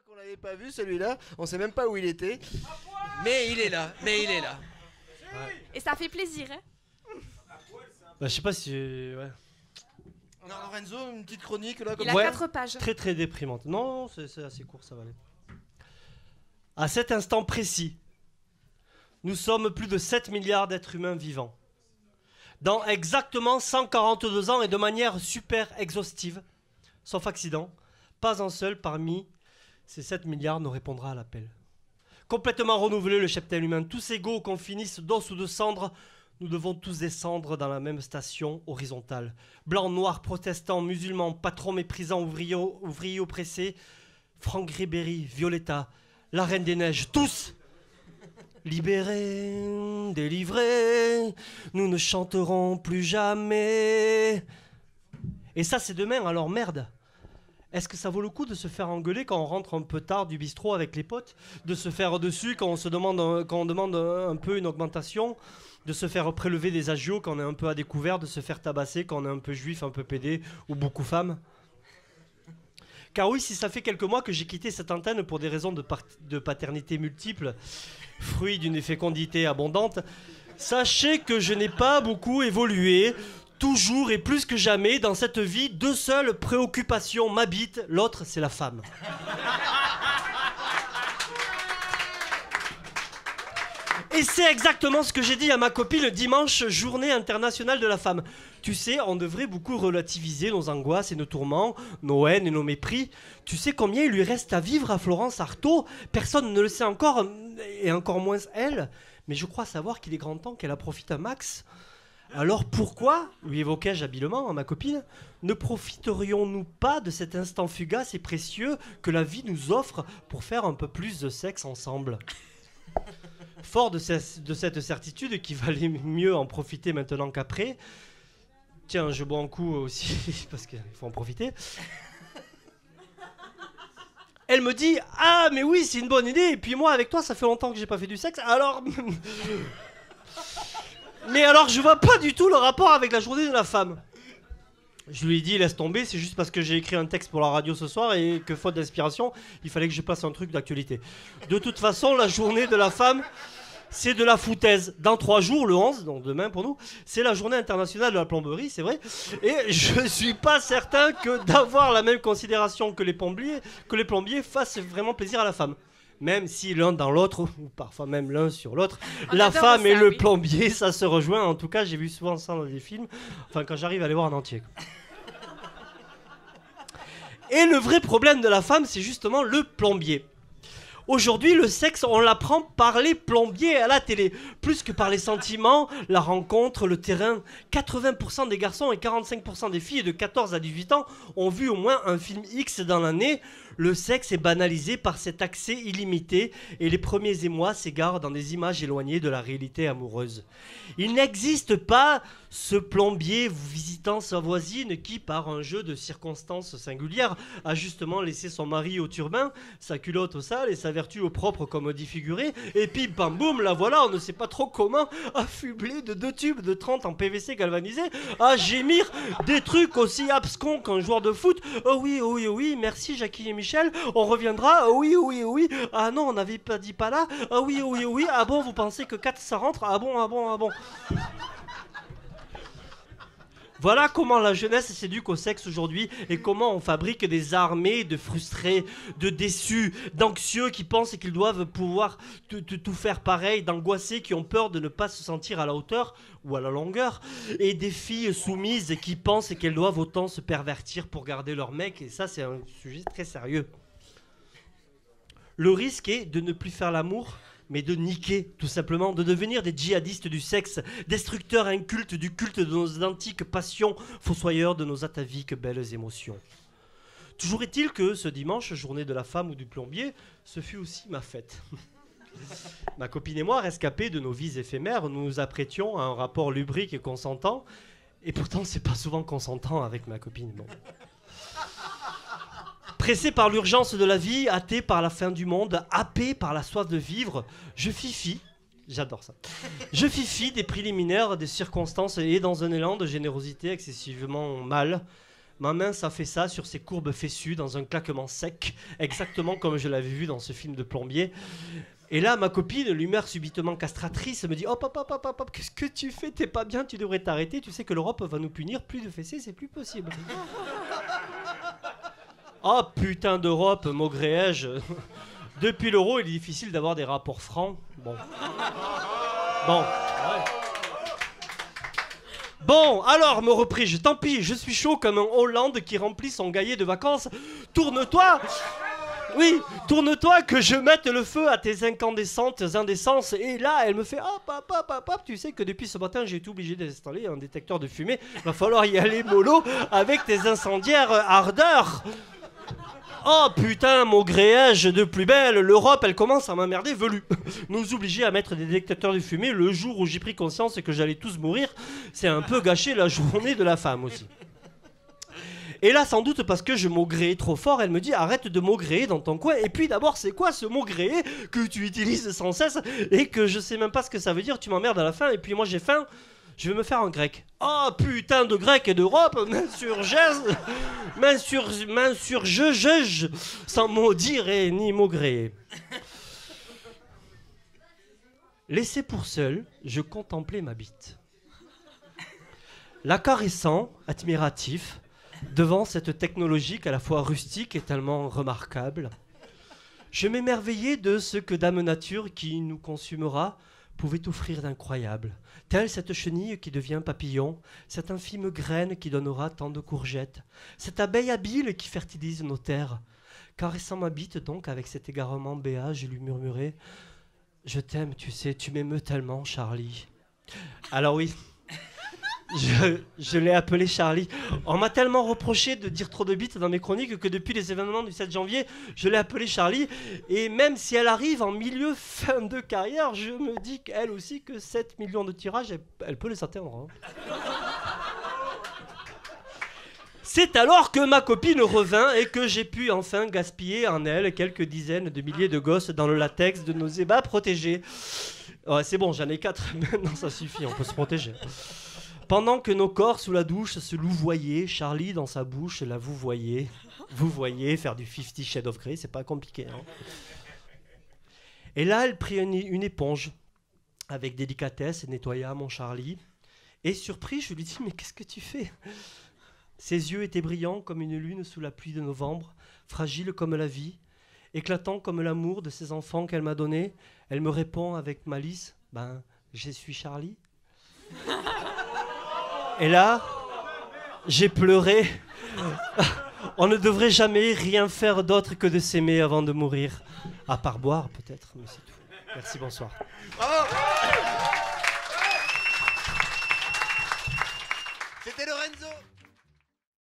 qu'on l'avait pas vu celui-là, on sait même pas où il était. Mais il est là, Et ça fait plaisir, hein. Bah, je sais pas si... Ouais. On a Lorenzo, une petite chronique là comme Il a Ouais. 4 pages. Très très déprimante. Non, c'est assez court, ça va aller. À cet instant précis, nous sommes plus de 7 milliards d'êtres humains vivants. Dans exactement 142 ans et de manière super exhaustive, sauf accident, pas un seul parmi ces 7 milliards ne répondra à l'appel. Complètement renouvelé le cheptel humain, tous égaux qu'on finisse d'os ou de cendres, nous devons tous descendre dans la même station horizontale. Blancs, noirs, protestants, musulmans, patrons méprisants, ouvriers oppressés, Franck Ribéry, Violetta, la Reine des Neiges, tous libérés, délivrés, nous ne chanterons plus jamais. Et ça c'est demain, alors merde. Est-ce que ça vaut le coup de se faire engueuler quand on rentre un peu tard du bistrot avec les potes, de se faire dessus quand on demande un peu une augmentation, de se faire prélever des agios quand on est un peu à découvert, de se faire tabasser quand on est un peu juif, un peu pédé ou beaucoup femme? Car oui, si ça fait quelques mois que j'ai quitté cette antenne pour des raisons de paternité multiples, fruit d'une fécondité abondante, sachez que je n'ai pas beaucoup évolué. Toujours et plus que jamais, dans cette vie, deux seules préoccupations m'habitent, l'autre c'est la femme. Et c'est exactement ce que j'ai dit à ma copine le dimanche, journée internationale de la femme. Tu sais, on devrait beaucoup relativiser nos angoisses et nos tourments, nos haines et nos mépris. Tu sais combien il lui reste à vivre à Florence Artaud? Personne ne le sait encore, et encore moins elle. Mais je crois savoir qu'il est grand temps qu'elle en profite un max. Alors pourquoi, lui évoquai-je habilement à ma copine, ne profiterions-nous pas de cet instant fugace et précieux que la vie nous offre pour faire un peu plus de sexe ensemble? Fort de cette certitude qu'il valait mieux en profiter maintenant qu'après, tiens, je bois un coup aussi parce qu'il faut en profiter. Elle me dit « Ah, mais oui, c'est une bonne idée, et puis moi, avec toi, ça fait longtemps que j'ai pas fait du sexe, alors... » Mais alors, je vois pas du tout le rapport avec la journée de la femme. Je lui ai dit, laisse tomber, c'est juste parce que j'ai écrit un texte pour la radio ce soir et que faute d'inspiration, il fallait que je place un truc d'actualité. De toute façon, la journée de la femme, c'est de la foutaise. Dans 3 jours, le 11, donc demain pour nous, c'est la journée internationale de la plomberie, c'est vrai. Et je suis pas certain que d'avoir la même considération que les plombiers fassent vraiment plaisir à la femme. Même si l'un dans l'autre, ou parfois même l'un sur l'autre, la femme et le plombier, ça se rejoint. En tout cas, j'ai vu souvent ça dans des films. Enfin, quand j'arrive à les voir en entier. Et le vrai problème de la femme, c'est justement le plombier. Aujourd'hui, le sexe, on l'apprend par les plombiers à la télé. Plus que par les sentiments, la rencontre, le terrain. 80% des garçons et 45% des filles de 14 à 18 ans ont vu au moins un film X dans l'année. Le sexe est banalisé par cet accès illimité et les premiers émois s'égarent dans des images éloignées de la réalité amoureuse. Il n'existe pas ce plombier visitant sa voisine qui, par un jeu de circonstances singulières, a justement laissé son mari au turbin, sa culotte au sale et sa vertu au propre comme défigurée, et puis bam boum, la voilà, on ne sait pas trop comment, affublé de 2 tubes de 30 en PVC galvanisé, à gémir des trucs aussi abscons qu'un joueur de foot. Oh oui, oh oui, oh oui, merci Jackie et Michel, on reviendra. Oh oui, oh oui, oh oui, ah non, on n'avait pas dit pas là. Ah oui, oh oui, oh oui, ah bon, vous pensez que 4 ça rentre? Ah bon, ah bon, ah bon. Voilà comment la jeunesse s'éduque au sexe aujourd'hui et comment on fabrique des armées de frustrés, de déçus, d'anxieux qui pensent qu'ils doivent pouvoir tout faire pareil, d'angoissés qui ont peur de ne pas se sentir à la hauteur ou à la longueur, et des filles soumises qui pensent qu'elles doivent autant se pervertir pour garder leur mec, et ça c'est un sujet très sérieux. Le risque est de ne plus faire l'amour, mais de niquer, tout simplement, de devenir des djihadistes du sexe, destructeurs incultes du culte de nos antiques passions, fossoyeurs de nos ataviques belles émotions. Toujours est-il que ce dimanche, journée de la femme ou du plombier, ce fut aussi ma fête. Ma copine et moi, rescapés de nos vies éphémères, nous nous apprêtions à un rapport lubrique et consentant, et pourtant c'est pas souvent consentant avec ma copine, bon. Pressé par l'urgence de la vie, hâté par la fin du monde, happé par la soif de vivre, je fis j'adore ça. Je fis des préliminaires, des circonstances et dans un élan de générosité excessivement mal, Ma main, ça fait ça sur ses courbes fessues dans un claquement sec, exactement comme je l'avais vu dans ce film de plombier. Et là, ma copine, l'humeur subitement castratrice, me dit « Hop, hop, hop, hop, hop, hop, qu'est-ce que tu fais? T'es pas bien, tu devrais t'arrêter. Tu sais que l'Europe va nous punir. Plus de fessées, c'est plus possible. » Oh putain d'Europe, maugréais-je. Depuis l'euro, il est difficile d'avoir des rapports francs. Bon. Ouais. Bon, alors, me repris-je, tant pis, je suis chaud comme un Hollande qui remplit son gaillet de vacances. Tourne-toi. Oui, tourne-toi que je mette le feu à tes incandescentes indécences. Et là, elle me fait hop, hop, hop, hop, hop. Tu sais que depuis ce matin, j'ai été obligé d'installer un détecteur de fumée. Va falloir y aller mollo avec tes incendiaires ardeurs. Oh putain, maugréais-je de plus belle. L'Europe, elle commence à m'emmerder velu. Nous obliger à mettre des détecteurs de fumée le jour où j'ai pris conscience que j'allais tous mourir, c'est un peu gâcher la journée de la femme aussi. Et là, sans doute parce que je maugréais trop fort, elle me dit arrête de maugréer dans ton coin. Et puis d'abord, c'est quoi ce maugréer que tu utilises sans cesse et que je sais même pas ce que ça veut dire, tu m'emmerdes à la fin. Et puis moi, j'ai faim. Je vais me faire un grec. Oh putain de grec et d'Europe, main sur je, sans maudire et ni maugréer. Laissé pour seul, je contemplais ma bite. La caressant, admiratif, devant cette technologie à la fois rustique et tellement remarquable. Je m'émerveillais de ce que Dame Nature, qui nous consumera, pouvait offrir d'incroyable. Telle cette chenille qui devient papillon, cette infime graine qui donnera tant de courgettes, cette abeille habile qui fertilise nos terres. Caressant ma bite donc avec cet égarement béat, je lui murmurai « Je t'aime, tu sais, tu m'émeus tellement, Charlie. » Alors oui, je l'ai appelé Charlie. On m'a tellement reproché de dire trop de bites dans mes chroniques que depuis les événements du 7 janvier, je l'ai appelée Charlie. Et même si elle arrive en fin de carrière, je me dis qu'elle aussi que 7 millions de tirages, elle peut les atteindre. Hein. C'est alors que ma copine revint et que j'ai pu enfin gaspiller en elle quelques dizaines de milliers de gosses dans le latex de nos ébats protégés. Ouais, c'est bon, j'en ai 4. Maintenant, ça suffit, on peut se protéger. Pendant que nos corps sous la douche se louvoyaient, Charlie dans sa bouche la vous voyez faire du 50 Shades of Grey, c'est pas compliqué. Hein. Et là, elle prit une éponge avec délicatesse et nettoya mon Charlie. Et surpris, je lui dis « Mais qu'est-ce que tu fais ?» Ses yeux étaient brillants comme une lune sous la pluie de novembre, fragiles comme la vie, éclatant comme l'amour de ces enfants qu'elle m'a donnés. Elle me répond avec malice « Ben, je suis Charlie. » Et là, j'ai pleuré. On ne devrait jamais rien faire d'autre que de s'aimer avant de mourir. À part boire, peut-être, mais c'est tout. Merci, bonsoir. C'était Lorenzo.